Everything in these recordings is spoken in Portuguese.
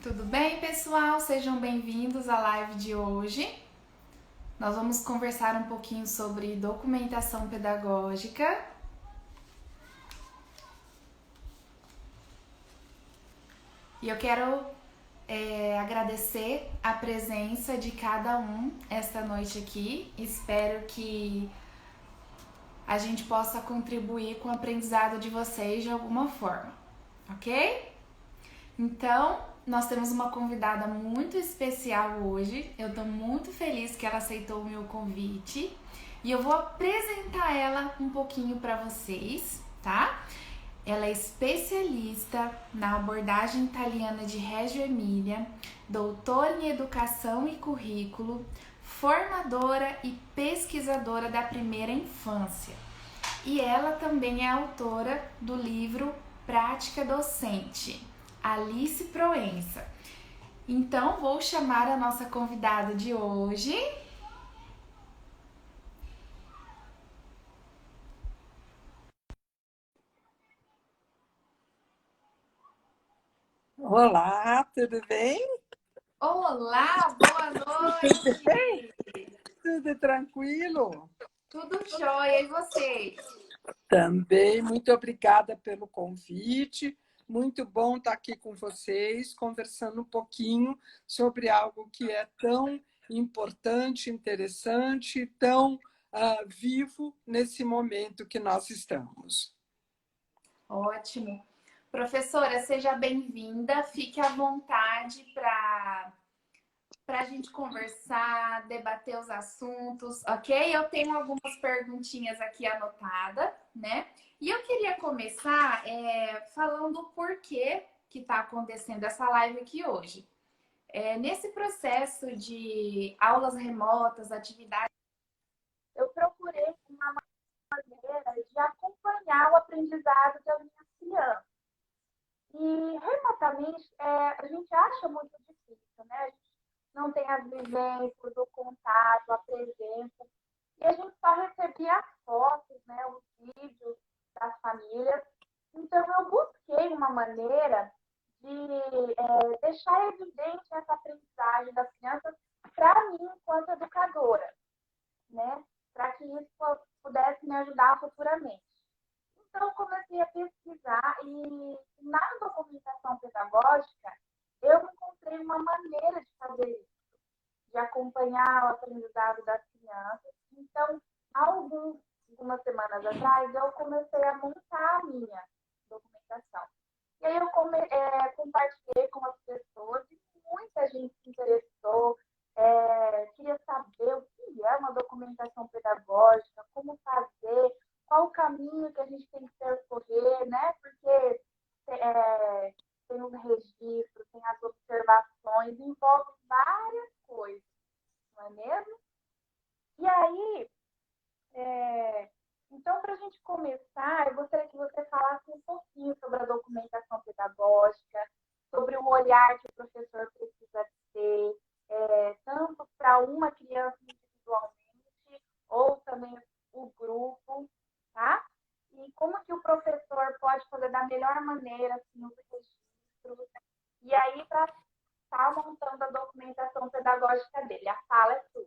Tudo bem, pessoal? Sejam bem-vindos à live de hoje. Nós vamos conversar um pouquinho sobre documentação pedagógica. E eu quero agradecer a presença de cada um esta noite aqui. Espero que a gente possa contribuir com o aprendizado de vocês de alguma forma, ok? Então, nós temos uma convidada muito especial hoje. Eu tô muito feliz que ela aceitou o meu convite e eu vou apresentar ela um pouquinho para vocês, tá? Ela é especialista na abordagem italiana de Reggio Emília, doutora em educação e currículo, formadora e pesquisadora da primeira infância. E ela também é autora do livro Prática Docente, Alice Proença. Então, vou chamar a nossa convidada de hoje. Olá, tudo bem? Olá, boa Tudo bem? noite! Tudo tranquilo? Tudo jóia, e vocês? Também, muito obrigada pelo convite. Muito bom estar aqui com vocês, conversando um pouquinho sobre algo que é tão importante, interessante, tão vivo nesse momento que nós estamos. Ótimo. Professora, seja bem-vinda. Fique à vontade para a gente conversar, debater os assuntos, ok? Eu tenho algumas perguntinhas aqui anotadas, né? E eu queria começar falando o porquê que está acontecendo essa live aqui hoje. Nesse processo de aulas remotas, atividades, eu procurei uma maneira de acompanhar o aprendizado das minhas crianças. E remotamente a gente acha muito difícil, né? A gente não tem as vivências, o contato, a presença. E a gente só recebia as fotos, né? Os vídeos das famílias. Então eu busquei uma maneira de deixar evidente essa aprendizagem das crianças para mim enquanto educadora, né? Para que isso pudesse me ajudar futuramente. Então, eu comecei a pesquisar e na documentação pedagógica eu encontrei uma maneira de fazer isso, de acompanhar o aprendizado das crianças. Então, algumas semanas atrás, eu comecei a montar a minha documentação. E aí eu compartilhei com as pessoas e muita gente se interessou, queria saber o que é uma documentação pedagógica, como fazer, qual o caminho que a gente tem que percorrer, né? Porque tem os registros, tem as observações, envolve várias coisas, não é mesmo? E aí, então, para a gente começar, eu gostaria que você falasse um pouquinho sobre a documentação pedagógica, sobre o olhar que o professor precisa ter, tanto para uma criança individualmente, ou também o grupo, tá? E como que o professor pode fazer da melhor maneira assim, os registros, e aí para estar montando a documentação pedagógica dele. A fala é sua.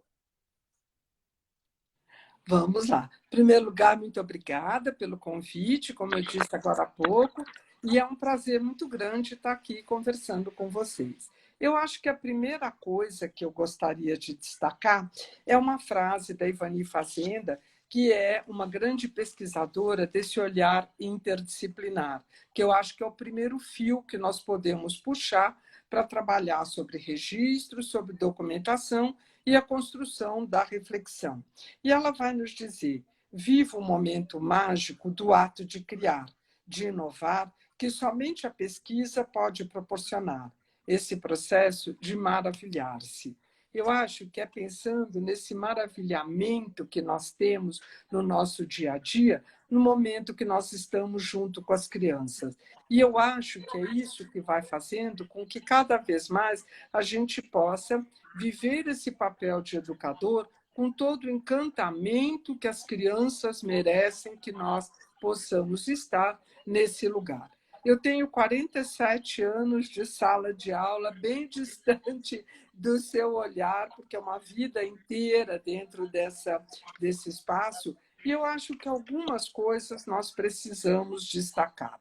Vamos lá. Em primeiro lugar, muito obrigada pelo convite, como eu disse agora há pouco, e é um prazer muito grande estar aqui conversando com vocês. Eu acho que a primeira coisa que eu gostaria de destacar é uma frase da Ivani Fazenda, que é uma grande pesquisadora desse olhar interdisciplinar, que eu acho que é o primeiro fio que nós podemos puxar para trabalhar sobre registro, sobre documentação e a construção da reflexão. E ela vai nos dizer: viva o momento mágico do ato de criar, de inovar, que somente a pesquisa pode proporcionar, esse processo de maravilhar-se. Eu acho que é pensando nesse maravilhamento que nós temos no nosso dia a dia, no momento que nós estamos junto com as crianças. E eu acho que é isso que vai fazendo com que cada vez mais a gente possa viver esse papel de educador com todo o encantamento que as crianças merecem que nós possamos estar nesse lugar. Eu tenho 47 anos de sala de aula, bem distante do seu olhar, porque é uma vida inteira dentro desse espaço, e eu acho que algumas coisas nós precisamos destacar.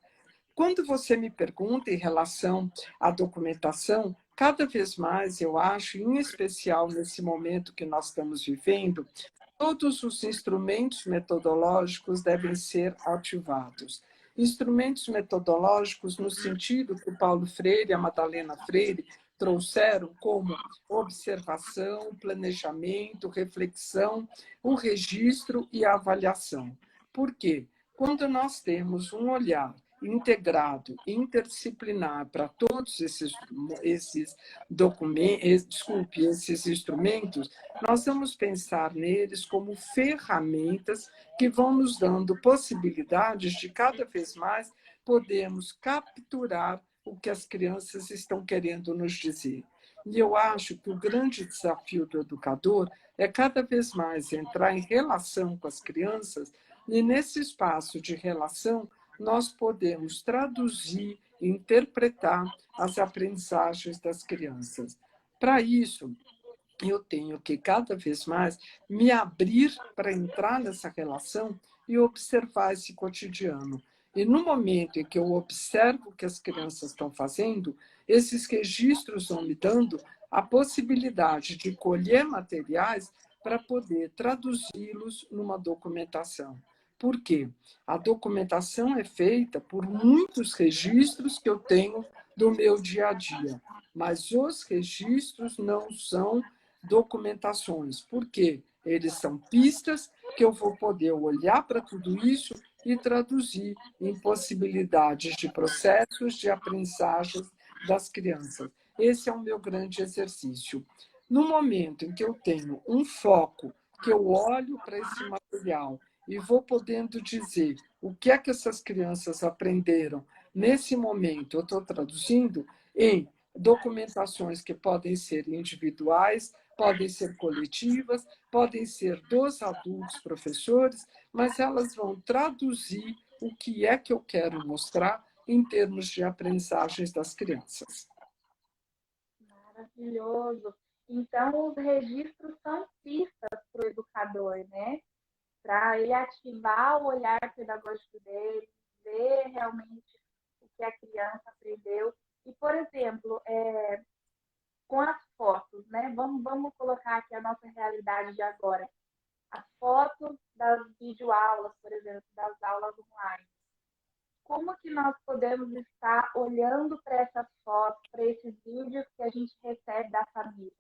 Quando você me pergunta em relação à documentação, cada vez mais eu acho, em especial nesse momento que nós estamos vivendo, todos os instrumentos metodológicos devem ser ativados. Instrumentos metodológicos no sentido que o Paulo Freire e a Madalena Freire trouxeram, como observação, planejamento, reflexão, o registro e a avaliação. Por quê? Quando nós temos um olhar integrado, interdisciplinar para todos esses documentos, desculpe, esses instrumentos, nós vamos pensar neles como ferramentas que vão nos dando possibilidades de cada vez mais podermos capturar o que as crianças estão querendo nos dizer. E eu acho que o grande desafio do educador é cada vez mais entrar em relação com as crianças, e nesse espaço de relação nós podemos traduzir e interpretar as aprendizagens das crianças. Para isso, eu tenho que cada vez mais me abrir para entrar nessa relação e observar esse cotidiano. E no momento em que eu observo o que as crianças estão fazendo, esses registros vão me dando a possibilidade de colher materiais para poder traduzi-los numa documentação. Por quê? A documentação é feita por muitos registros que eu tenho do meu dia a dia, mas os registros não são documentações, porque eles são pistas que eu vou poder olhar para tudo isso e traduzir em possibilidades de processos de aprendizagem das crianças. Esse é o meu grande exercício. No momento em que eu tenho um foco, que eu olho para esse material e vou podendo dizer o que é que essas crianças aprenderam nesse momento, eu estou traduzindo em documentações que podem ser individuais, podem ser coletivas, podem ser dos adultos professores, mas elas vão traduzir o que é que eu quero mostrar em termos de aprendizagens das crianças. Maravilhoso. Então, os registros são pistas para o educador, né? Para ele ativar o olhar pedagógico dele, ver realmente o que a criança aprendeu. E, por exemplo, com as fotos, né? Vamos colocar aqui a nossa realidade de agora. As fotos das videoaulas, por exemplo, das aulas online. Como que nós podemos estar olhando para essas fotos, para esses vídeos que a gente recebe da família?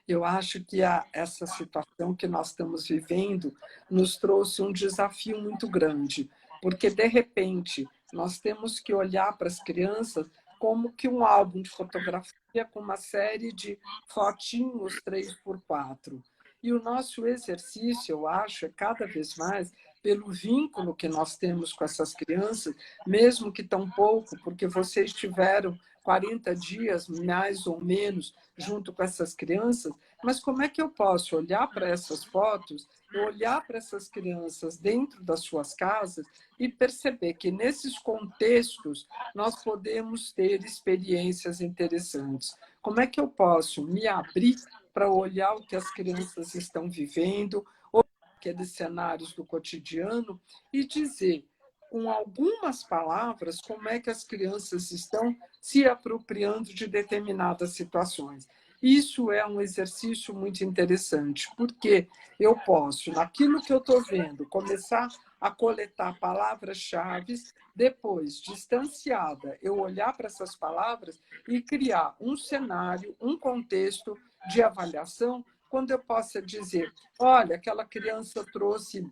Eu acho que essa situação que nós estamos vivendo nos trouxe um desafio muito grande, porque, de repente, nós temos que olhar para as crianças como que um álbum de fotografia com uma série de fotinhos 3x4. E o nosso exercício, eu acho, é cada vez mais pelo vínculo que nós temos com essas crianças, mesmo que tão pouco, porque vocês tiveram 40 dias, mais ou menos, junto com essas crianças, mas como é que eu posso olhar para essas fotos, olhar para essas crianças dentro das suas casas e perceber que nesses contextos nós podemos ter experiências interessantes? Como é que eu posso me abrir para olhar o que as crianças estão vivendo, ou aqueles cenários do cotidiano, e dizer, com algumas palavras, como é que as crianças estão se apropriando de determinadas situações. Isso é um exercício muito interessante, porque eu posso, naquilo que eu estou vendo, começar a coletar palavras-chave, depois, distanciada, eu olhar para essas palavras e criar um cenário, um contexto de avaliação, quando eu possa dizer, olha, aquela criança trouxe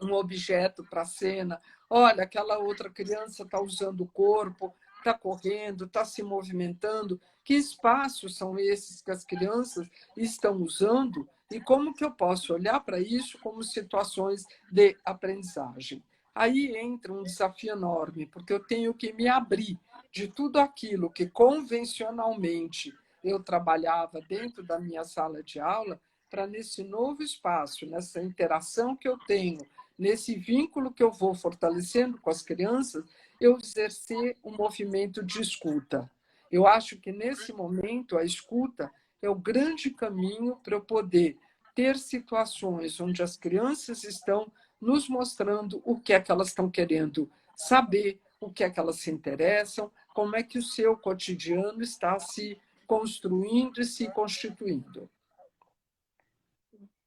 um objeto para a cena, olha, aquela outra criança está usando o corpo, está correndo, está se movimentando. Que espaços são esses que as crianças estão usando e como que eu posso olhar para isso como situações de aprendizagem? Aí entra um desafio enorme, porque eu tenho que me abrir de tudo aquilo que convencionalmente eu trabalhava dentro da minha sala de aula, para nesse novo espaço, nessa interação que eu tenho, nesse vínculo que eu vou fortalecendo com as crianças, eu exercer um movimento de escuta. Eu acho que, nesse momento, a escuta é o grande caminho para eu poder ter situações onde as crianças estão nos mostrando o que é que elas estão querendo saber, o que é que elas se interessam, como é que o seu cotidiano está se construindo e se constituindo.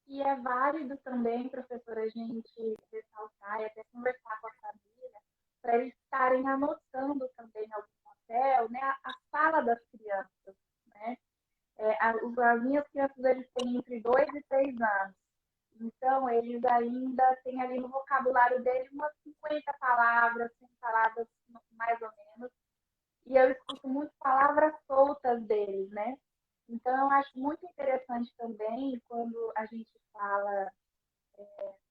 E é válido também, professora, a gente ressaltar e até conversar com a família, para eles estarem anotando também algum papel, né, a fala das crianças, né? As minhas crianças, eles têm entre 2 e 3 anos. Então, eles ainda têm ali no vocabulário deles umas 50 palavras, 100 palavras mais ou menos. E eu escuto muito palavras soltas deles, né? Então, eu acho muito interessante também quando a gente fala,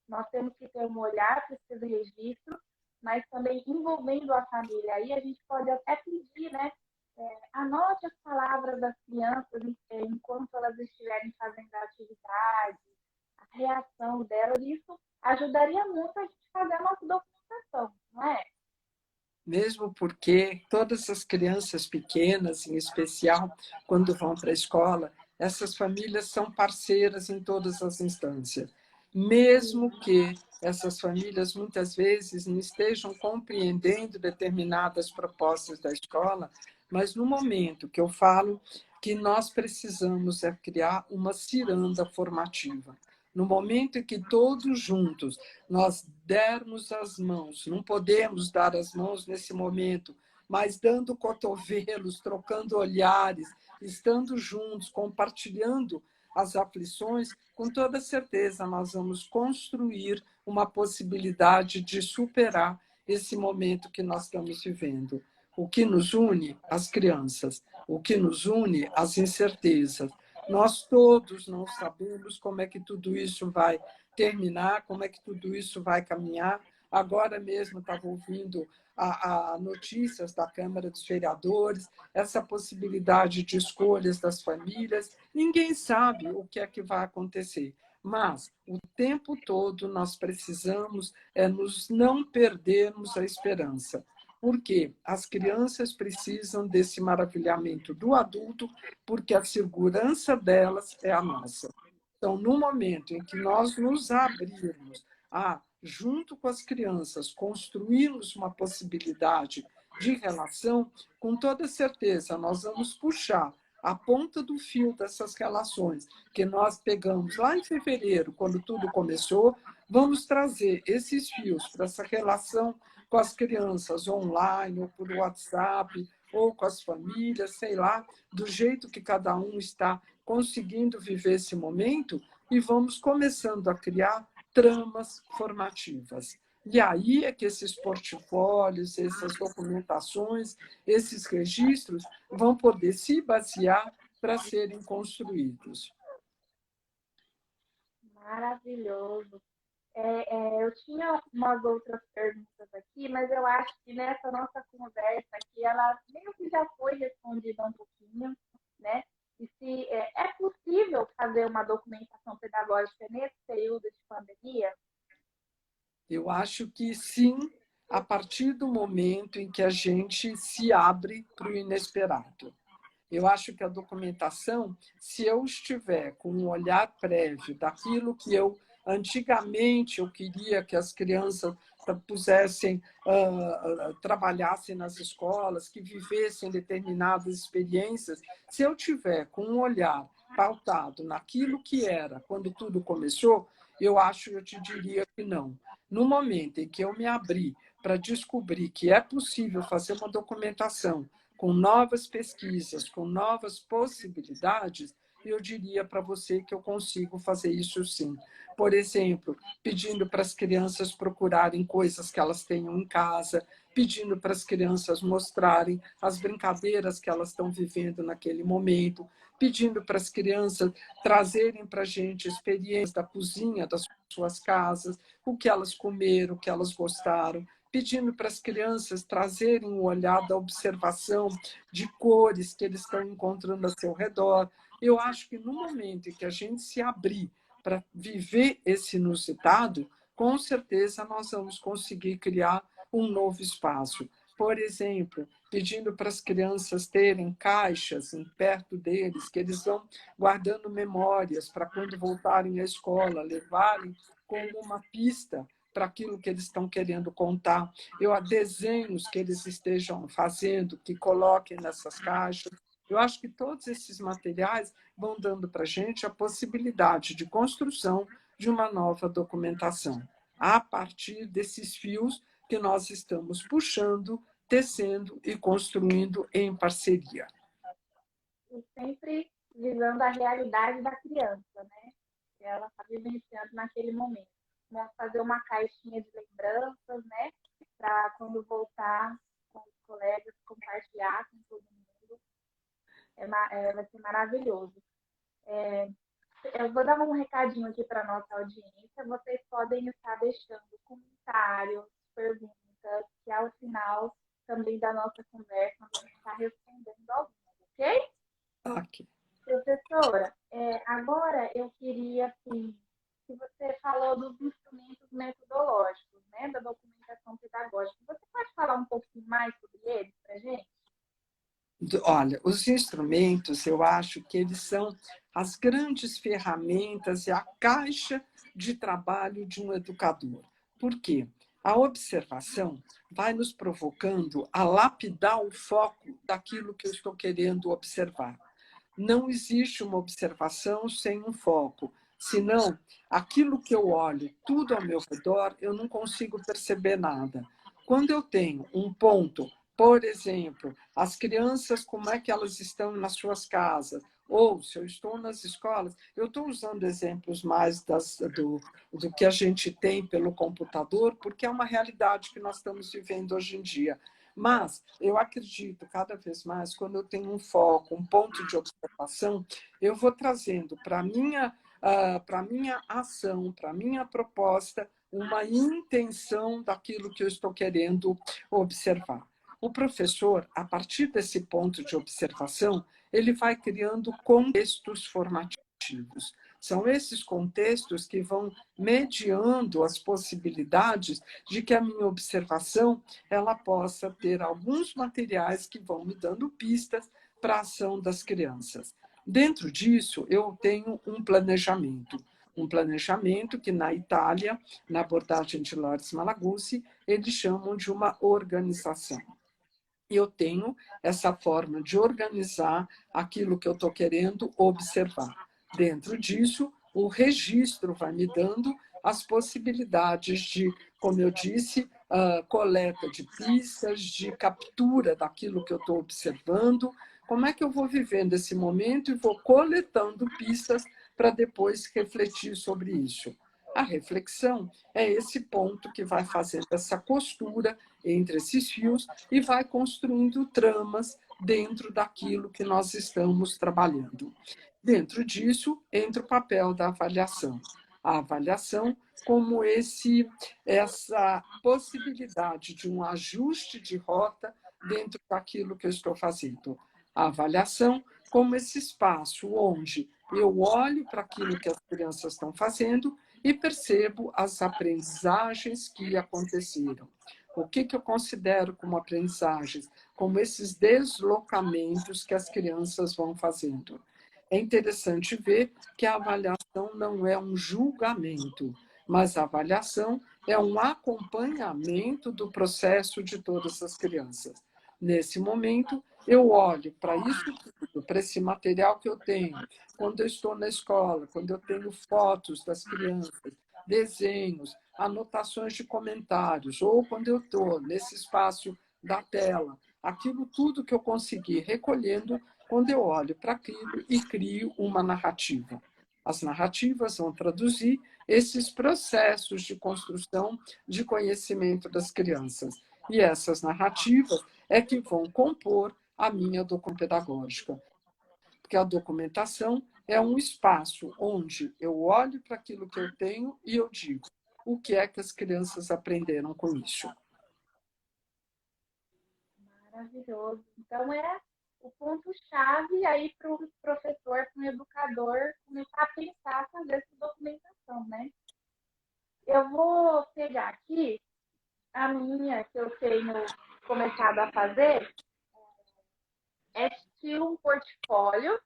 nós temos que ter um olhar para esse registro, mas também envolvendo a família. Aí a gente pode até pedir, né? Anote as palavras das crianças enquanto elas estiverem fazendo a atividade, a reação delas. Isso ajudaria muito a gente fazer a nossa documentação, não é? Mesmo porque todas as crianças pequenas, em especial, quando vão para a escola, essas famílias são parceiras em todas as instâncias. Mesmo que essas famílias muitas vezes não estejam compreendendo determinadas propostas da escola, mas no momento que eu falo que nós precisamos criar uma ciranda formativa, no momento em que todos juntos nós dermos as mãos, não podemos dar as mãos nesse momento, mas dando cotovelos, trocando olhares, estando juntos, compartilhando as aflições, com toda certeza nós vamos construir uma possibilidade de superar esse momento que nós estamos vivendo. O que nos une? As crianças. O que nos une? As incertezas. Nós todos não sabemos como é que tudo isso vai terminar, como é que tudo isso vai caminhar. Agora mesmo estava ouvindo a notícias da Câmara dos Vereadores, essa possibilidade de escolhas das famílias. Ninguém sabe o que é que vai acontecer, mas o tempo todo nós precisamos nos não perdermos a esperança. Porque as crianças precisam desse maravilhamento do adulto, porque a segurança delas é a nossa. Então, no momento em que nós nos abrirmos a, junto com as crianças, construirmos uma possibilidade de relação, com toda certeza nós vamos puxar a ponta do fio dessas relações que nós pegamos lá em fevereiro, quando tudo começou, vamos trazer esses fios para essa relação com as crianças online, ou por WhatsApp, ou com as famílias, sei lá, do jeito que cada um está conseguindo viver esse momento, e vamos começando a criar tramas formativas. E aí é que esses portfólios, essas documentações, esses registros vão poder se basear para serem construídos. Maravilhoso. Eu tinha umas outras perguntas aqui, mas eu acho que nessa nossa conversa aqui, ela meio que já foi respondida um pouquinho, né? E se é possível fazer uma documentação pedagógica nesse período de pandemia? Eu acho que sim, a partir do momento em que a gente se abre para o inesperado. Eu acho que a documentação, se eu estiver com um olhar prévio daquilo que eu antigamente eu queria que as crianças pusessem, trabalhassem nas escolas, que vivessem determinadas experiências, se eu tiver com um olhar pautado naquilo que era quando tudo começou, eu te diria que não. No momento em que eu me abri para descobrir que é possível fazer uma documentação com novas pesquisas, com novas possibilidades, eu diria para você que eu consigo fazer isso sim. Por exemplo, pedindo para as crianças procurarem coisas que elas tenham em casa, pedindo para as crianças mostrarem as brincadeiras que elas estão vivendo naquele momento, pedindo para as crianças trazerem para a gente experiências da cozinha das suas casas, o que elas comeram, o que elas gostaram, pedindo para as crianças trazerem o olhar da observação de cores que eles estão encontrando ao seu redor. Eu acho que no momento em que a gente se abrir para viver esse inusitado, com certeza nós vamos conseguir criar um novo espaço. por exemplo, pedindo para as crianças terem caixas perto deles, que eles vão guardando memórias para quando voltarem à escola, levarem como uma pista para aquilo que eles estão querendo contar. Há desenhos que eles estejam fazendo, que coloquem nessas caixas. Eu acho que todos esses materiais vão dando para a gente a possibilidade de construção de uma nova documentação, a partir desses fios que nós estamos puxando, tecendo e construindo em parceria. E sempre visando a realidade da criança, né? Que ela está vivenciando naquele momento. Vamos fazer uma caixinha de lembranças, né? Para quando voltar com os colegas, compartilhar com todo mundo. Vai ser maravilhoso. Eu vou dar um recadinho aqui para a nossa audiência. Vocês podem estar deixando comentários, perguntas, que ao final também da nossa conversa nós vamos estar respondendo algumas, ok? Ok. Professora, agora eu queria, assim, que você falou dos instrumentos metodológicos, né, da documentação pedagógica. Você pode falar um pouquinho mais sobre eles para a gente? Olha, os instrumentos, eu acho que eles são as grandes ferramentas e a caixa de trabalho de um educador. Por quê? A observação vai nos provocando a lapidar o foco daquilo que eu estou querendo observar. Não existe uma observação sem um foco, senão aquilo que eu olho, tudo ao meu redor, eu não consigo perceber nada. Quando eu tenho um ponto, por exemplo, as crianças, como é que elas estão nas suas casas, ou se eu estou nas escolas, eu estou usando exemplos mais do que a gente tem pelo computador, porque é uma realidade que nós estamos vivendo hoje em dia. Mas eu acredito cada vez mais, quando eu tenho um foco, um ponto de observação, eu vou trazendo para a minha ação, para a minha proposta, uma intenção daquilo que eu estou querendo observar. O professor, a partir desse ponto de observação, ele vai criando contextos formativos. São esses contextos que vão mediando as possibilidades de que a minha observação ela possa ter alguns materiais que vão me dando pistas para a ação das crianças. Dentro disso, eu tenho um planejamento que na Itália, na abordagem de Loris Malaguzzi, eles chamam de uma organização. Eu tenho essa forma de organizar aquilo que eu estou querendo observar. Dentro disso, o registro vai me dando as possibilidades de, como eu disse, coleta de pistas, de captura daquilo que eu estou observando. Como é que eu vou vivendo esse momento e vou coletando pistas para depois refletir sobre isso? A reflexão é esse ponto que vai fazendo essa costura entre esses fios e vai construindo tramas dentro daquilo que nós estamos trabalhando. Dentro disso, entra o papel da avaliação. A avaliação como essa possibilidade de um ajuste de rota dentro daquilo que eu estou fazendo. A avaliação como esse espaço onde eu olho para aquilo que as crianças estão fazendo e percebo as aprendizagens que aconteceram. O que eu considero como aprendizagens? Como esses deslocamentos que as crianças vão fazendo. É interessante ver que a avaliação não é um julgamento, mas a avaliação é um acompanhamento do processo de todas as crianças. Nesse momento, eu olho para isso tudo, para esse material que eu tenho, quando eu estou na escola, quando eu tenho fotos das crianças, desenhos, anotações de comentários, ou quando eu estou nesse espaço da tela, aquilo tudo que eu consegui recolhendo, quando eu olho para aquilo e crio uma narrativa. As narrativas vão traduzir esses processos de construção de conhecimento das crianças. E essas narrativas é que vão compor a minha documentação pedagógica. Porque a documentação é um espaço onde eu olho para aquilo que eu tenho e eu digo o que é que as crianças aprenderam com isso. Maravilhoso. Então, é o ponto-chave aí para o professor, para o educador, começar a pensar, fazer essa documentação, né? Eu vou pegar aqui a minha, que eu tenho começado a fazer é estilo um portfólio.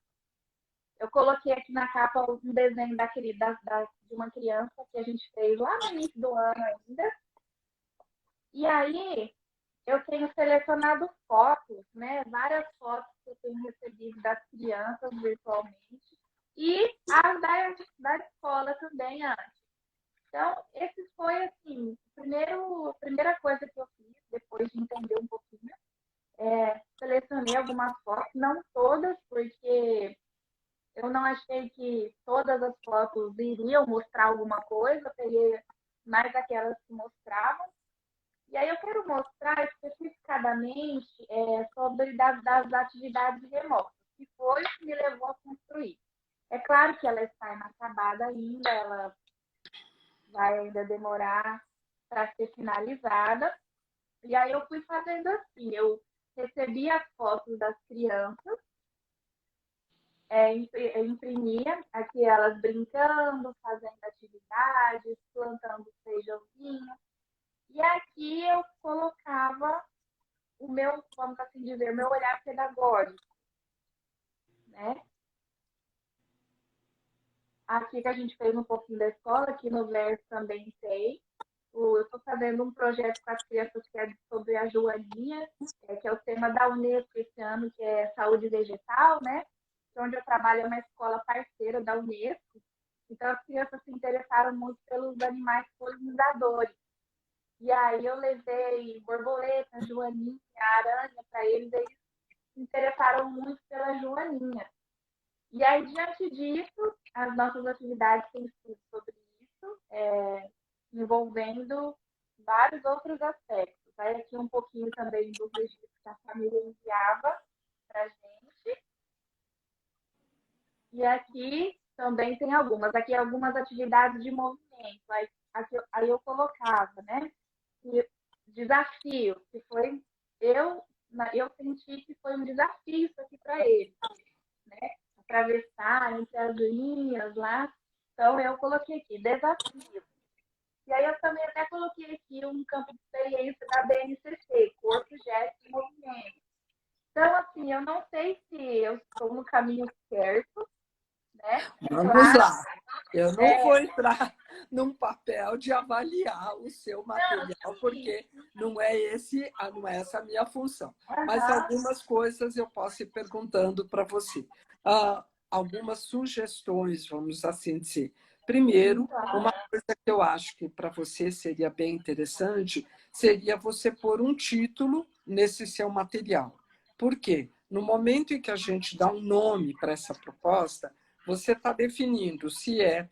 Eu coloquei aqui na capa um desenho de uma criança que a gente fez lá no início do ano ainda. E aí, eu tenho selecionado fotos, né? Várias fotos que eu tenho recebido das crianças virtualmente e as da escola também antes. Então, esse foi, assim, a primeira coisa que eu fiz, depois de entender um pouquinho. Selecionei algumas fotos, não todas, porque eu não achei que todas as fotos iriam mostrar alguma coisa, eu peguei mais aquelas que mostravam. E aí eu quero mostrar especificadamente sobre das atividades remotas, que foi o que me levou a construir. É claro que ela está inacabada ainda, ela vai ainda demorar para ser finalizada. E aí eu fui fazendo assim, eu recebi as fotos das crianças, imprimia aqui elas brincando, fazendo atividades, plantando feijãozinho. E aqui eu colocava o meu, vamos assim dizer, o meu olhar pedagógico, né? Aqui que a gente fez um pouquinho da escola, aqui no Verso também tem. Eu estou fazendo um projeto com as crianças que é sobre a joaninha, que é o tema da Unesco esse ano, que é saúde vegetal, né? Onde eu trabalho é uma escola parceira da Unesco. Então, as crianças se interessaram muito pelos animais polinizadores. E aí eu levei borboleta, joaninha, aranha para eles, eles se interessaram muito pela joaninha. E aí, diante disso, as nossas atividades têm sido sobre isso, envolvendo vários outros aspectos. Aí aqui um pouquinho também dos registros que a família enviava para a gente. E aqui também tem algumas. Aqui algumas atividades de movimento. Aí eu colocava, né? E desafio, que foi... Eu senti que foi um desafio isso aqui para eles, né? Atravessar entre as linhas lá. Então, eu coloquei aqui, desafio. E aí eu também até coloquei aqui um campo de experiência da BNCC, corpo, gesto e movimento. Então, assim, eu não sei se eu estou no caminho certo, né? Vamos Claro, lá. Eu não vou entrar num papel de avaliar o seu material, porque não é essa a minha função. Mas algumas coisas eu posso ir perguntando para você. Algumas sugestões, vamos assim dizer. Primeiro, uma coisa que eu acho que para você seria bem interessante seria você pôr um título nesse seu material. Por quê? No momento em que a gente dá um nome para essa proposta, você está definindo se é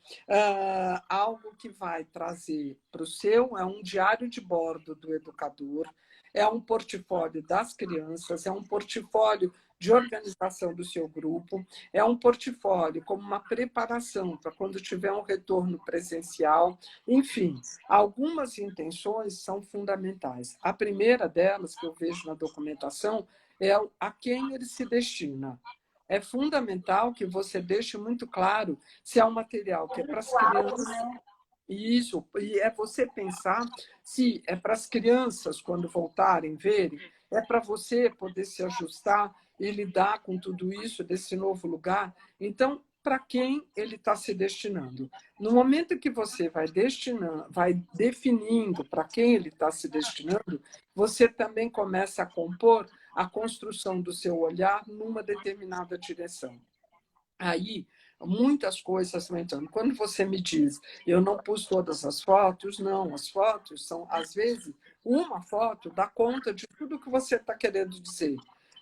algo que vai trazer para o seu, é um diário de bordo do educador, é um portfólio das crianças, é um portfólio de organização do seu grupo, é um portfólio como uma preparação para quando tiver um retorno presencial. Enfim, algumas intenções são fundamentais. A primeira delas, que eu vejo na documentação, é a quem ele se destina. É fundamental que você deixe muito claro se é um material que é para as crianças. Isso, e é você pensar se é para as crianças, quando voltarem, verem, é para você poder se ajustar e lidar com tudo isso desse novo lugar. Então, para quem ele está se destinando? No momento que você vai destinando, vai definindo para quem ele está se destinando, você também começa a compor a construção do seu olhar numa determinada direção. Aí, muitas coisas estão entrando. Quando você me diz, eu não pus todas as fotos, não, as fotos são, às vezes, uma foto dá conta de tudo que você está querendo dizer.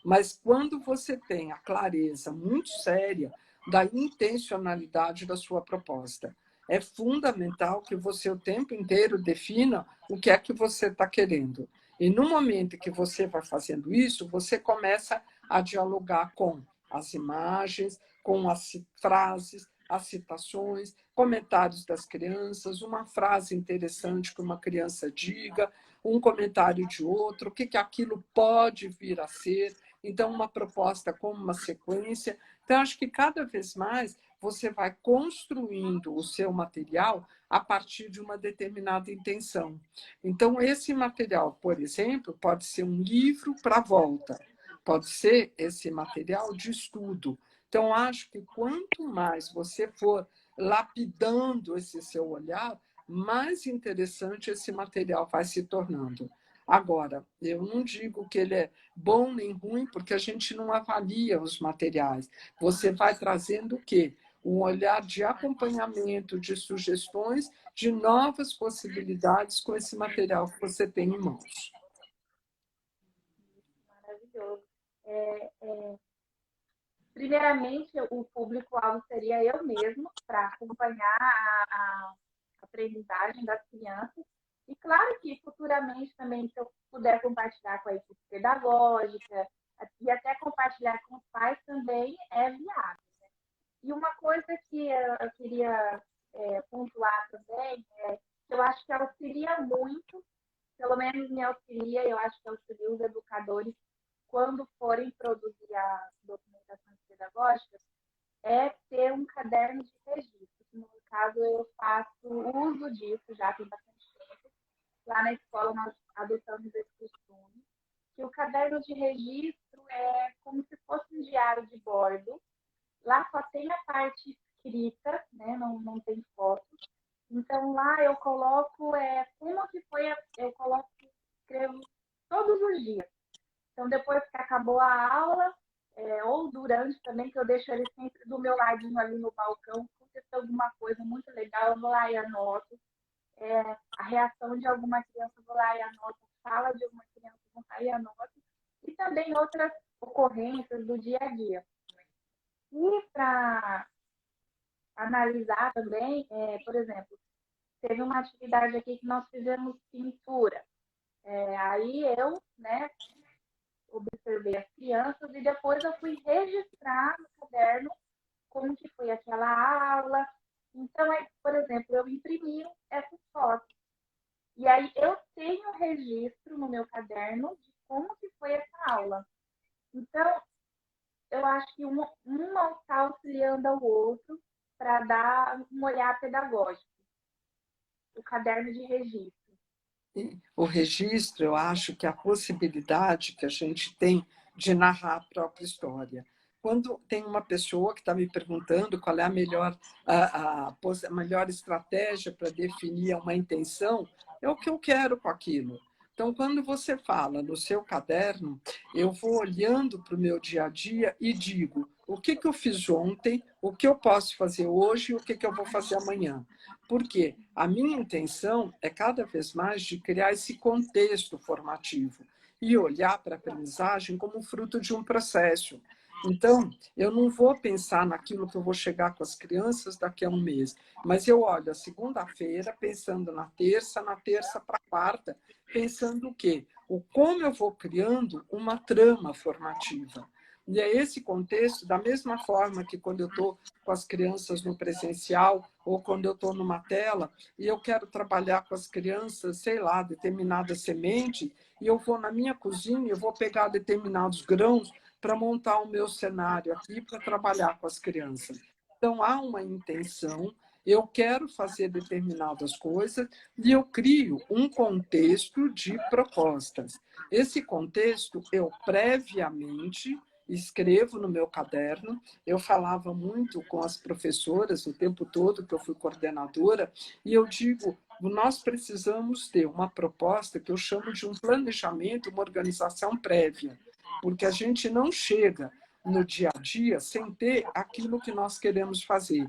Mas quando você tem a clareza muito séria da intencionalidade da sua proposta, é fundamental que você o tempo inteiro defina o que é que você está querendo. E no momento que você vai fazendo isso, você começa a dialogar com as imagens, com as frases, as citações, comentários das crianças, uma frase interessante que uma criança diga, um comentário de outro, o que aquilo pode vir a ser. Então, uma proposta como uma sequência. Então, acho que cada vez mais você vai construindo o seu material a partir de uma determinada intenção. Então, esse material, por exemplo, pode ser um livro para volta, pode ser esse material de estudo. Então, acho que quanto mais você for lapidando esse seu olhar, mais interessante esse material vai se tornando. Agora, eu não digo que ele é bom nem ruim, porque a gente não avalia os materiais. Você vai trazendo o quê? Um olhar de acompanhamento, de sugestões, de novas possibilidades com esse material que você tem em mãos. Maravilhoso. Primeiramente, o público-alvo seria eu mesmo, para acompanhar a aprendizagem das crianças. E claro que futuramente também, se eu puder compartilhar com a equipe pedagógica e até compartilhar com os pais também, é viável. E uma coisa que eu queria pontuar também é que eu acho que auxilia muito, pelo menos me auxilia, eu acho que auxilia os educadores quando forem produzir as documentações pedagógicas, é ter um caderno de registro. No caso, eu faço uso disso já tem bastante tempo. Lá na escola, nós adotamos esse costume, que o caderno de registro é como se fosse um diário de bordo. Lá só tem a parte escrita, né? Não tem foto. Então, lá eu coloco como que foi, eu coloco, escrevo todos os dias. Então, depois que acabou a aula, ou durante também, que eu deixo ele sempre do meu ladinho ali no balcão, aconteceu alguma coisa muito legal, eu vou lá e anoto. A reação de alguma criança, eu vou lá e anoto. Fala de alguma criança, eu vou lá e anoto. E também outras ocorrências do dia a dia. E para analisar também, por exemplo, teve uma atividade aqui que nós fizemos pintura. Aí eu, né, observei as crianças e depois eu fui registrar no caderno como que foi aquela aula. Então, por exemplo, eu imprimi essas fotos. E aí eu tenho registro no meu caderno de como que foi essa aula. Então, eu acho que um está auxiliando ao outro para dar um olhar pedagógico. O caderno de registro. O registro, eu acho que é a possibilidade que a gente tem de narrar a própria história. Quando tem uma pessoa que está me perguntando qual é a melhor estratégia para definir uma intenção, é o que eu quero com aquilo. Então, quando você fala no seu caderno, eu vou olhando para o meu dia a dia e digo o que eu fiz ontem, o que eu posso fazer hoje e o que eu vou fazer amanhã. Porque a minha intenção é cada vez mais de criar esse contexto formativo e olhar para a aprendizagem como fruto de um processo. Então, eu não vou pensar naquilo que eu vou chegar com as crianças daqui a um mês, mas eu olho a segunda-feira pensando na terça para a quarta, pensando o quê? Como eu vou criando uma trama formativa. E é esse contexto, da mesma forma que quando eu estou com as crianças no presencial ou quando eu estou numa tela e eu quero trabalhar com as crianças, sei lá, determinada semente, e eu vou na minha cozinha, eu vou pegar determinados grãos para montar o meu cenário aqui para trabalhar com as crianças. Então, há uma intenção, eu quero fazer determinadas coisas e eu crio um contexto de propostas. Esse contexto, eu previamente escrevo no meu caderno. Eu falava muito com as professoras o tempo todo que eu fui coordenadora, e eu digo, nós precisamos ter uma proposta que eu chamo de um planejamento, uma organização prévia, porque a gente não chega no dia a dia sem ter aquilo que nós queremos fazer.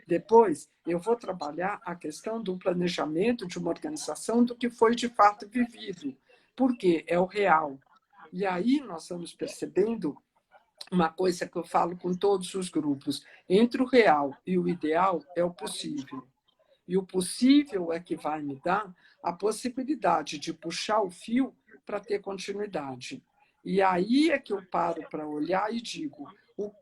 Depois, eu vou trabalhar a questão do planejamento, de uma organização, do que foi de fato vivido, porque é o real. E aí nós vamos percebendo uma coisa que eu falo com todos os grupos: entre o real e o ideal é o possível. E o possível é que vai me dar a possibilidade de puxar o fio para ter continuidade. E aí é que eu paro para olhar e digo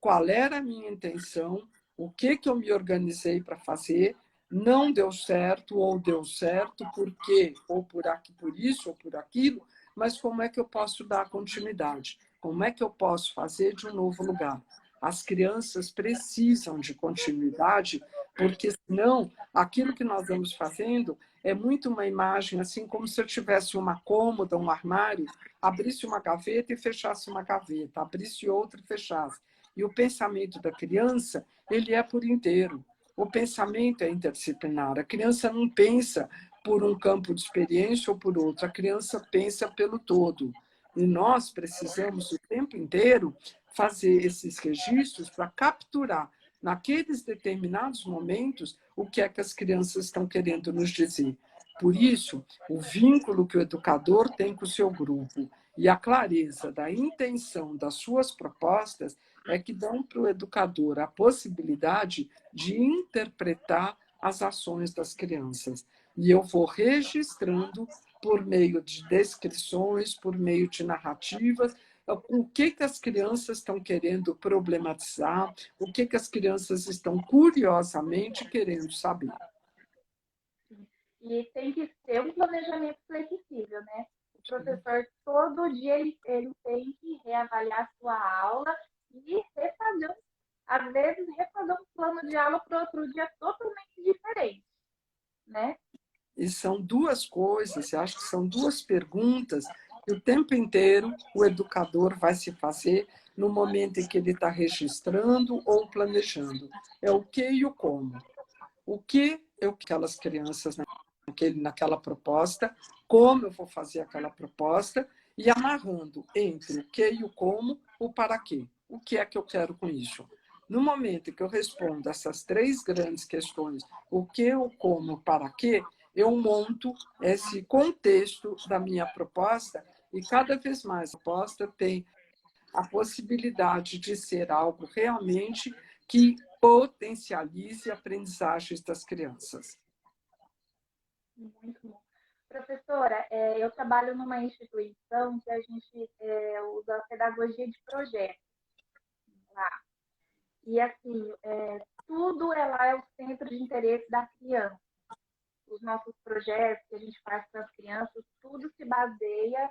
qual era a minha intenção, o que eu me organizei para fazer, não deu certo ou deu certo, por quê? Ou por aqui, por isso, ou por aquilo, mas como é que eu posso dar continuidade? Como é que eu posso fazer de um novo lugar? As crianças precisam de continuidade, porque senão aquilo que nós vamos fazendo é muito uma imagem, assim como se eu tivesse uma cômoda, um armário, abrisse uma gaveta e fechasse uma gaveta, abrisse outra e fechasse. E o pensamento da criança, ele é por inteiro. O pensamento é interdisciplinar. A criança não pensa por um campo de experiência ou por outro, a criança pensa pelo todo. E nós precisamos o tempo inteiro fazer esses registros para capturar, naqueles determinados momentos, o que é que as crianças estão querendo nos dizer. Por isso, o vínculo que o educador tem com o seu grupo e a clareza da intenção das suas propostas é que dão para o educador a possibilidade de interpretar as ações das crianças. E eu vou registrando por meio de descrições, por meio de narrativas, o que as crianças estão querendo problematizar, o que as crianças estão curiosamente querendo saber. E tem que ser um planejamento flexível, né? O professor, todo dia, ele tem que reavaliar a sua aula e refazer, às vezes, refazer um plano de aula para outro dia totalmente diferente, né? E são duas coisas, eu acho que são duas perguntas que o tempo inteiro o educador vai se fazer no momento em que ele está registrando ou planejando. É o que e o como. O que eu aquelas crianças naquela proposta, como eu vou fazer aquela proposta, e amarrando entre o que e o como, o para quê. O que é que eu quero com isso? No momento em que eu respondo essas três grandes questões, o que, o como, o para quê, eu monto esse contexto da minha proposta e cada vez mais a proposta tem a possibilidade de ser algo realmente que potencialize aprendizagens das crianças. Muito bom. Professora, eu trabalho numa instituição que a gente usa pedagogia de projeto lá. E, assim, tudo lá é o centro de interesse da criança. Os nossos projetos que a gente faz para as crianças, tudo se baseia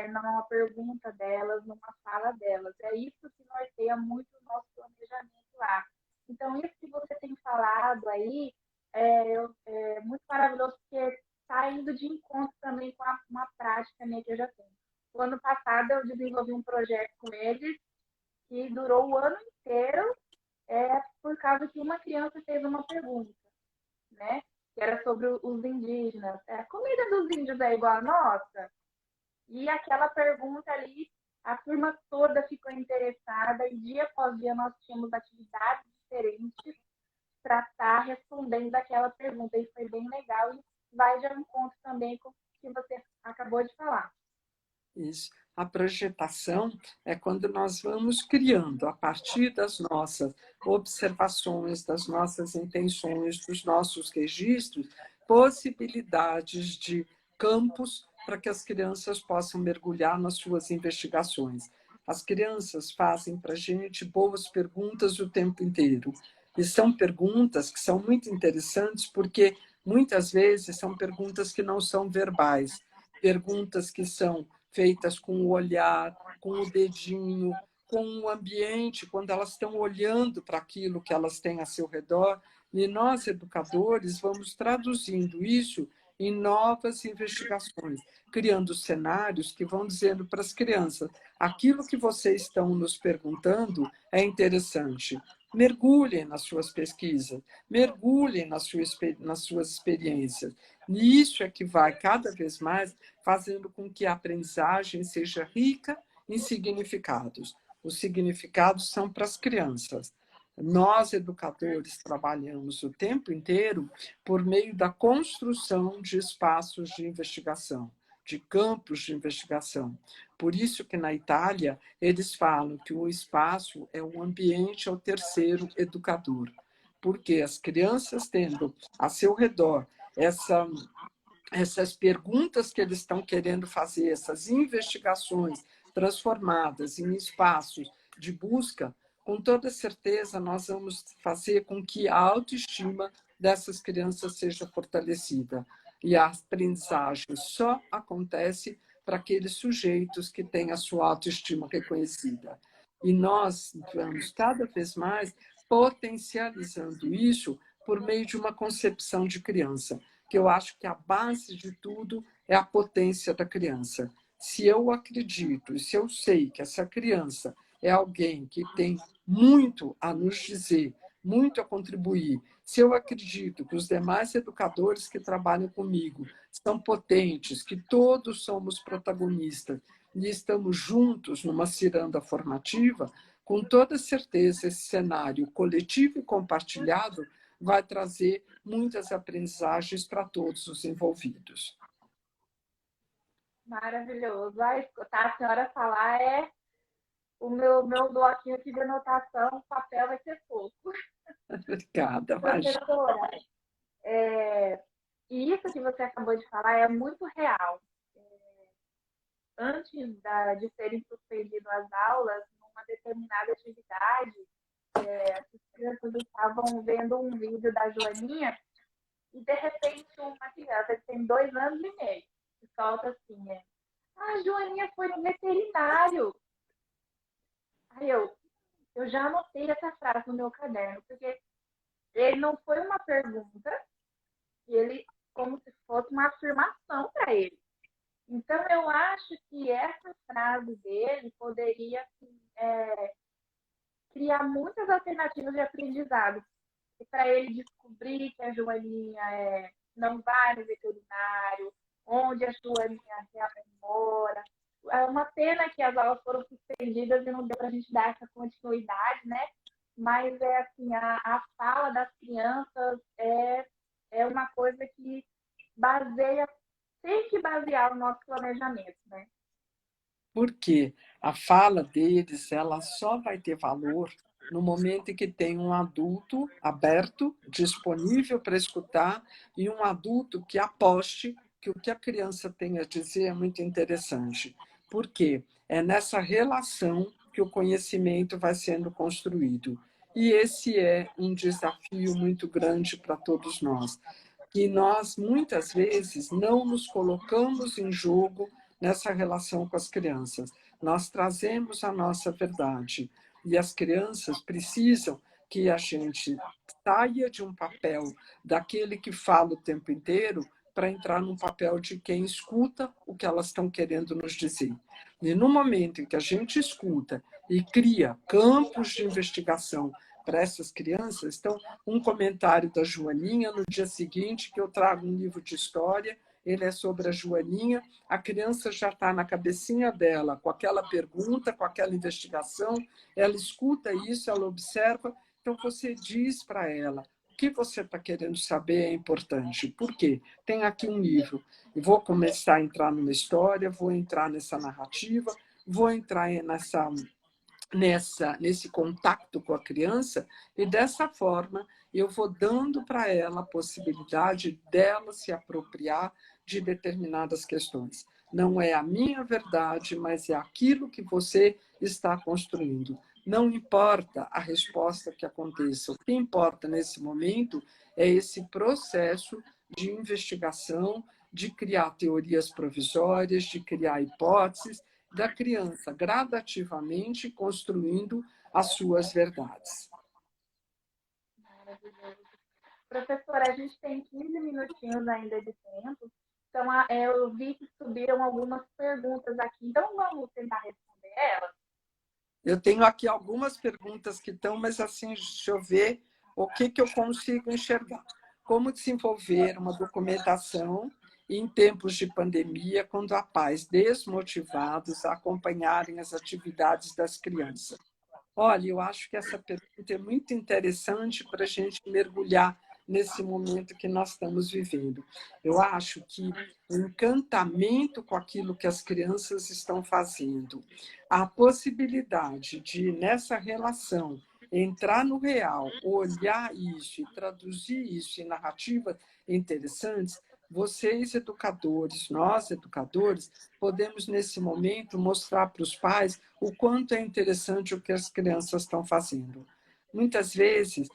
numa pergunta delas, numa fala delas. É isso que norteia muito o nosso planejamento lá. Então, isso que você tem falado aí é muito maravilhoso, porque está indo de encontro também com uma prática minha que eu já tenho. O ano passado, eu desenvolvi um projeto com eles que durou o ano inteiro por causa que uma criança fez uma pergunta, né? Que era sobre os indígenas. A comida dos índios é igual à nossa? E aquela pergunta ali, a turma toda ficou interessada e dia após dia nós tínhamos atividades diferentes para estar respondendo aquela pergunta. E foi bem legal e vai de encontro também com o que você acabou de falar. Isso. A projetação é quando nós vamos criando, a partir das nossas observações, das nossas intenções, dos nossos registros, possibilidades de campos para que as crianças possam mergulhar nas suas investigações. As crianças fazem para a gente boas perguntas o tempo inteiro. E são perguntas que são muito interessantes porque muitas vezes são perguntas que não são verbais, perguntas que são feitas com o olhar, com o dedinho, com o ambiente, quando elas estão olhando para aquilo que elas têm a seu redor. E nós, educadores, vamos traduzindo isso em novas investigações, criando cenários que vão dizendo para as crianças: aquilo que vocês estão nos perguntando é interessante. Mergulhem nas suas pesquisas, mergulhem nas suas experiências. E isso é que vai cada vez mais fazendo com que a aprendizagem seja rica em significados. Os significados são para as crianças. Nós, educadores, trabalhamos o tempo inteiro por meio da construção de espaços de investigação, de campos de investigação. Por isso que na Itália eles falam que o espaço é um ambiente ao terceiro educador, porque as crianças tendo a seu redor essas perguntas que eles estão querendo fazer, essas investigações transformadas em espaços de busca, com toda certeza nós vamos fazer com que a autoestima dessas crianças seja fortalecida. E a aprendizagem só acontece para aqueles sujeitos que têm a sua autoestima reconhecida. E nós vamos cada vez mais potencializando isso por meio de uma concepção de criança, que eu acho que a base de tudo é a potência da criança. Se eu acredito, se eu sei que essa criança é alguém que tem muito a nos dizer, muito a contribuir, se eu acredito que os demais educadores que trabalham comigo são potentes, que todos somos protagonistas e estamos juntos numa ciranda formativa, com toda certeza esse cenário coletivo e compartilhado vai trazer muitas aprendizagens para todos os envolvidos. Maravilhoso. Ai, escutar a senhora falar é o meu bloquinho aqui de anotação, o papel vai ser pouco. Obrigada, Vagia. Professora, e isso que você acabou de falar é muito real. Antes de serem suspendidas as aulas, numa determinada atividade, as crianças estavam vendo um vídeo da Joaninha e, de repente, uma criança que tem 2 anos e meio solta assim, a Joaninha foi no veterinário. Aí eu já anotei essa frase no meu caderno, porque ele não foi uma pergunta, ele como se fosse uma afirmação para ele. Então, eu acho que essa frase dele poderia criar muitas alternativas de aprendizado. Para ele descobrir que a Joaninha não vai no veterinário, onde a Joaninha realmente mora. É uma pena que as aulas foram suspendidas e não deu para a gente dar essa continuidade, né? Mas assim, a fala das crianças é uma coisa que tem que basear o nosso planejamento, né? Porque a fala deles ela só vai ter valor no momento em que tem um adulto aberto, disponível para escutar, e um adulto que aposte que o que a criança tem a dizer é muito interessante. Por quê? É nessa relação que o conhecimento vai sendo construído. E esse é um desafio muito grande para todos nós. Que nós, muitas vezes, não nos colocamos em jogo nessa relação com as crianças. Nós trazemos a nossa verdade. E as crianças precisam que a gente saia de um papel daquele que fala o tempo inteiro para entrar num papel de quem escuta o que elas estão querendo nos dizer. E no momento em que a gente escuta e cria campos de investigação para essas crianças, então, um comentário da Joaninha no dia seguinte, que eu trago um livro de história, ele é sobre a Joaninha, a criança já está na cabecinha dela, com aquela pergunta, com aquela investigação, ela escuta isso, ela observa, então você diz para ela, o que você está querendo saber é importante. Por quê? Tem aqui um livro, e vou começar a entrar numa história, vou entrar nessa narrativa, vou entrar nesse contato com a criança, e dessa forma eu vou dando para ela a possibilidade dela se apropriar de determinadas questões. Não é a minha verdade, mas é aquilo que você está construindo. Não importa a resposta que aconteça, o que importa nesse momento é esse processo de investigação, de criar teorias provisórias, de criar hipóteses, da criança gradativamente construindo as suas verdades. Maravilhoso. Professora, a gente tem 15 minutinhos ainda de tempo, então eu vi que subiram algumas perguntas aqui, então vamos tentar responder elas? Eu tenho aqui algumas perguntas que estão, mas assim, deixa eu ver o que eu consigo enxergar. Como desenvolver uma documentação em tempos de pandemia, quando há pais desmotivados a acompanharem as atividades das crianças? Olha, eu acho que essa pergunta é muito interessante para a gente mergulhar nesse momento que nós estamos vivendo. Eu acho que o encantamento com aquilo que as crianças estão fazendo, a possibilidade de, nessa relação, entrar no real, olhar isso e traduzir isso em narrativas interessantes, vocês, educadores, nós, educadores, podemos, nesse momento, mostrar para os pais o quanto é interessante o que as crianças estão fazendo. Muitas vezes,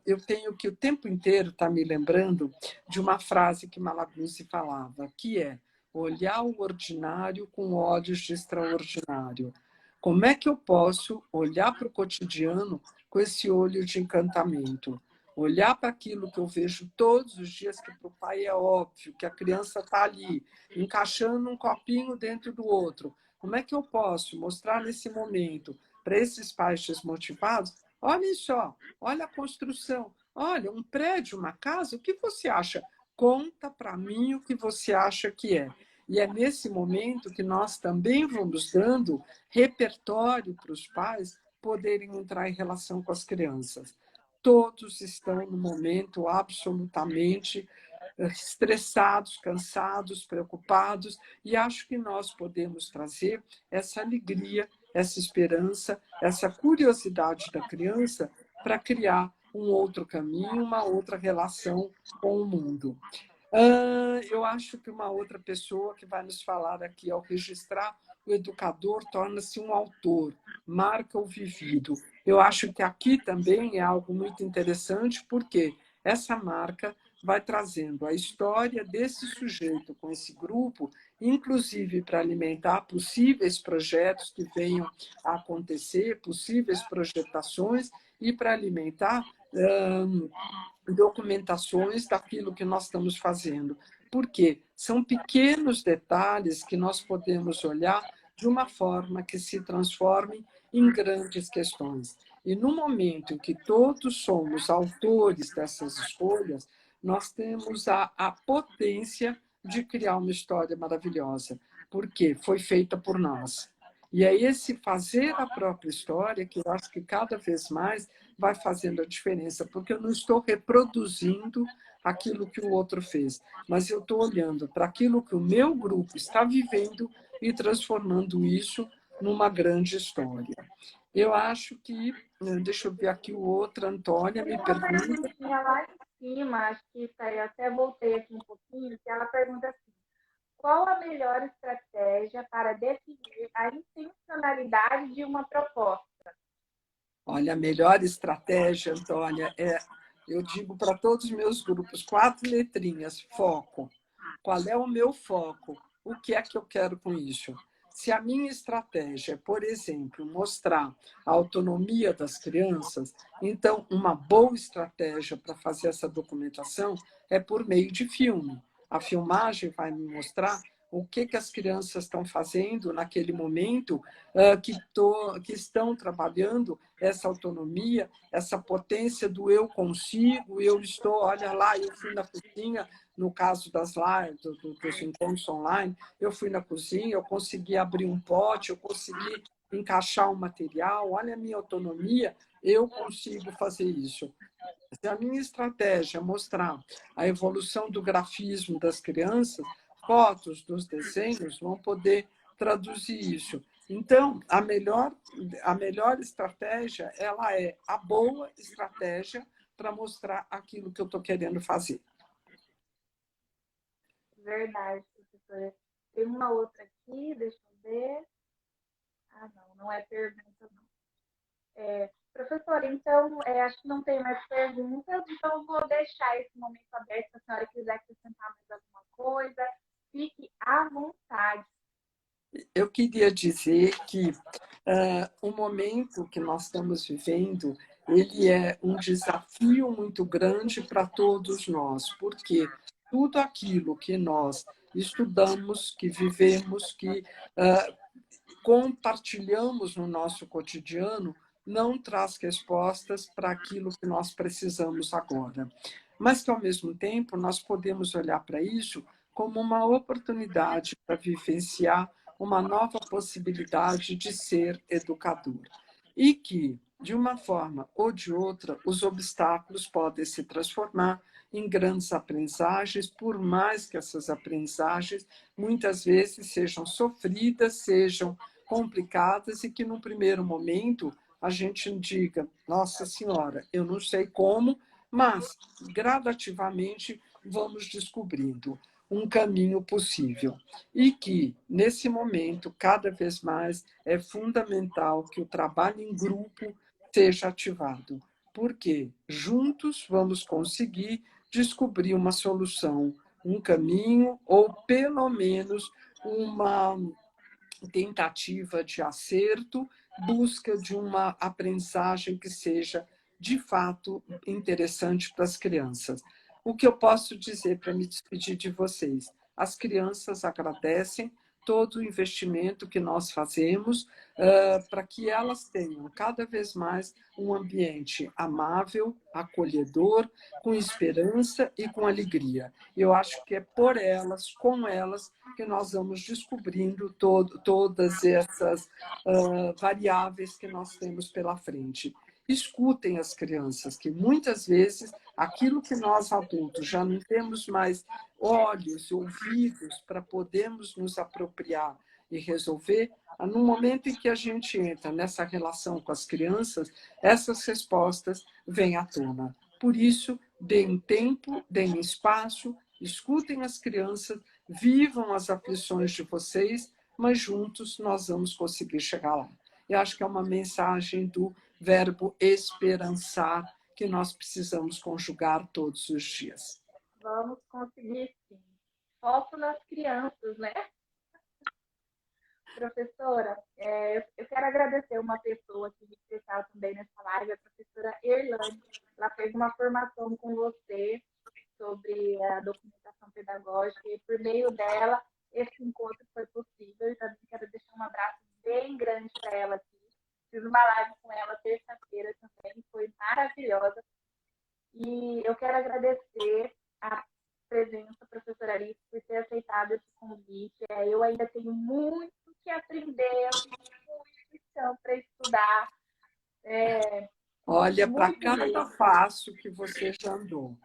eu tenho que o tempo inteiro estar me lembrando de uma frase que Malaguzzi falava, que é: olhar o ordinário com olhos de extraordinário. Como é que eu posso olhar para o cotidiano com esse olho de encantamento? Olhar para aquilo que eu vejo todos os dias, que para o pai é óbvio, que a criança está ali, encaixando um copinho dentro do outro. Como é que eu posso mostrar nesse momento para esses pais desmotivados? Olhem só, olha a construção, olha um prédio, uma casa, o que você acha? Conta para mim o que você acha que é. E é nesse momento que nós também vamos dando repertório para os pais poderem entrar em relação com as crianças. Todos estão no momento absolutamente estressados, cansados, preocupados, e acho que nós podemos trazer essa alegria, essa esperança, essa curiosidade da criança para criar um outro caminho, uma outra relação com o mundo. Eu acho que uma outra pessoa que vai nos falar aqui, ao registrar, o educador torna-se um autor, marca o vivido. Eu acho que aqui também é algo muito interessante, porque essa marca vai trazendo a história desse sujeito com esse grupo, inclusive para alimentar possíveis projetos que venham a acontecer, possíveis projetações, e para alimentar documentações daquilo que nós estamos fazendo. Porque são pequenos detalhes que nós podemos olhar de uma forma que se transforme em grandes questões. E no momento em que todos somos autores dessas escolhas, nós temos a potência de criar uma história maravilhosa, porque foi feita por nós. E é esse fazer a própria história que eu acho que cada vez mais vai fazendo a diferença, porque eu não estou reproduzindo aquilo que o outro fez, mas eu estou olhando para aquilo que o meu grupo está vivendo e transformando isso numa grande história. Eu acho que, deixa eu ver aqui o outro, Antônia me pergunta. Tem uma perguntinha lá em cima, acho que isso aí, eu até voltei aqui um pouquinho, que ela pergunta assim: qual a melhor estratégia para definir a intencionalidade de uma proposta? Olha, a melhor estratégia, Antônia, eu digo para todos os meus grupos, 4 letrinhas: foco. Qual é o meu foco? O que é que eu quero com isso? Se a minha estratégia é, por exemplo, mostrar a autonomia das crianças, então uma boa estratégia para fazer essa documentação é por meio de filme. A filmagem vai me mostrar o que as crianças estão fazendo naquele momento, que estão trabalhando essa autonomia, essa potência do eu consigo, eu estou, olha lá, eu fui na cozinha, no caso das lives, dos encontros online, eu fui na cozinha, eu consegui abrir um pote, eu consegui encaixar um material, olha a minha autonomia, eu consigo fazer isso. Se a minha estratégia é mostrar a evolução do grafismo das crianças, fotos dos desenhos vão poder traduzir isso. Então, a melhor estratégia, ela é a boa estratégia para mostrar aquilo que eu estou querendo fazer. Verdade, professora. Tem uma outra aqui, deixa eu ver. Ah, não é pergunta, não. Professora, então, acho que não tem mais perguntas, então vou deixar esse momento aberto se a senhora quiser acrescentar mais alguma coisa. Fique à vontade. Eu queria dizer que o momento que nós estamos vivendo, ele é um desafio muito grande para todos nós, porque tudo aquilo que nós estudamos, que vivemos, que compartilhamos no nosso cotidiano, não traz respostas para aquilo que nós precisamos agora. Mas que, ao mesmo tempo, nós podemos olhar para isso como uma oportunidade para vivenciar uma nova possibilidade de ser educador. E que, de uma forma ou de outra, os obstáculos podem se transformar em grandes aprendizagens, por mais que essas aprendizagens muitas vezes sejam sofridas, sejam complicadas e que, num primeiro momento, a gente diga: nossa senhora, eu não sei como, mas gradativamente vamos descobrindo um caminho possível. E que, nesse momento, cada vez mais é fundamental que o trabalho em grupo seja ativado, porque juntos vamos conseguir descobrir uma solução um caminho ou, pelo menos, uma tentativa de acerto, busca de uma aprendizagem que seja, de fato, interessante para as crianças. O que eu posso dizer para me despedir de vocês? As crianças agradecem todo o investimento que nós fazemos para que elas tenham cada vez mais um ambiente amável, acolhedor, com esperança e com alegria. Eu acho que é por elas, com elas, que nós vamos descobrindo todas essas variáveis que nós temos pela frente. Escutem as crianças, que muitas vezes aquilo que nós adultos já não temos mais olhos, ouvidos para podermos nos apropriar e resolver, no momento em que a gente entra nessa relação com as crianças, essas respostas vêm à tona. Por isso, deem tempo, deem espaço, escutem as crianças, vivam as aflições de vocês, mas juntos nós vamos conseguir chegar lá. Eu acho que é uma mensagem do verbo esperançar que nós precisamos conjugar todos os dias. Vamos conseguir sim. Foco nas crianças, né? Professora, eu quero agradecer uma pessoa que me especial também nessa live, a professora Erlane. Ela fez uma formação com você sobre a documentação pedagógica e por meio dela esse encontro foi possível. E também quero deixar um abraço bem grande para ela aqui. Fiz uma live com ela terça-feira também, foi maravilhosa. E eu quero agradecer a presença, professora Alice, por ter aceitado esse convite. Eu ainda tenho muito que aprender, eu tenho muito chão para estudar. Olha, para Muito cada mesmo. passo que você já andou,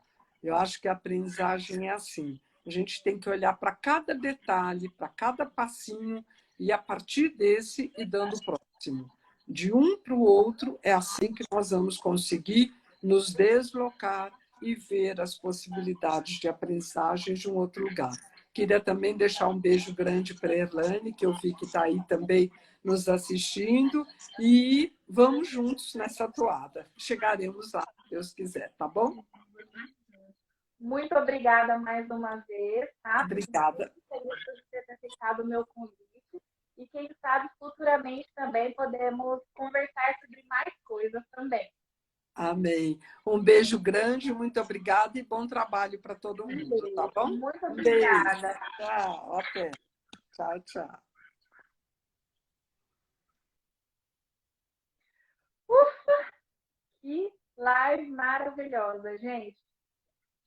eu acho que a aprendizagem é assim. A gente tem que olhar para cada detalhe, para cada passinho, e a partir desse ir dando o próximo. De um para o outro, é assim que nós vamos conseguir nos deslocar e ver as possibilidades de aprendizagem de um outro lugar. Queria também deixar um beijo grande para a Erlane, que eu vi que está aí também nos assistindo, e vamos juntos nessa toada. Chegaremos lá, se Deus quiser, tá bom? Muito obrigada mais uma vez, tá? Fico Obrigada. muito feliz por você ter aceitado o meu convite. E quem sabe futuramente também podemos conversar sobre mais coisas também. Amém. Um beijo grande, muito obrigada e bom trabalho para todo Um mundo, tá beijo. bom? Muito Um beijo. obrigada. Tchau, até. Tchau, tchau. Que live maravilhosa, gente.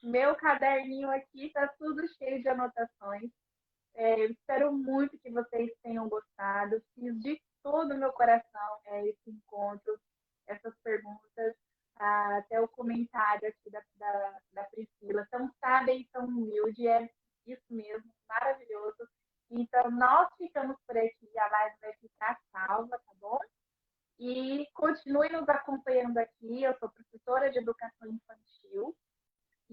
Meu caderninho aqui está tudo cheio de anotações. Eu espero muito que vocês tenham gostado. Fiz de todo o meu coração esse encontro, essas perguntas, até o comentário aqui da Priscila. Tão sábia e tão humilde, é isso mesmo, maravilhoso. Então, nós ficamos por aqui, a live vai ficar salva, tá bom? E continue nos acompanhando aqui. Eu sou professora de educação infantil.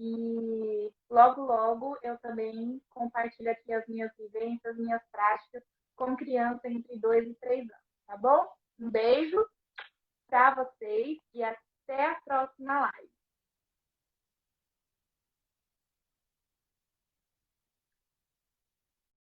E logo, logo eu também compartilho aqui as minhas vivências, minhas práticas com criança entre 2 e 3 anos, tá bom? Um beijo para vocês e até a próxima live.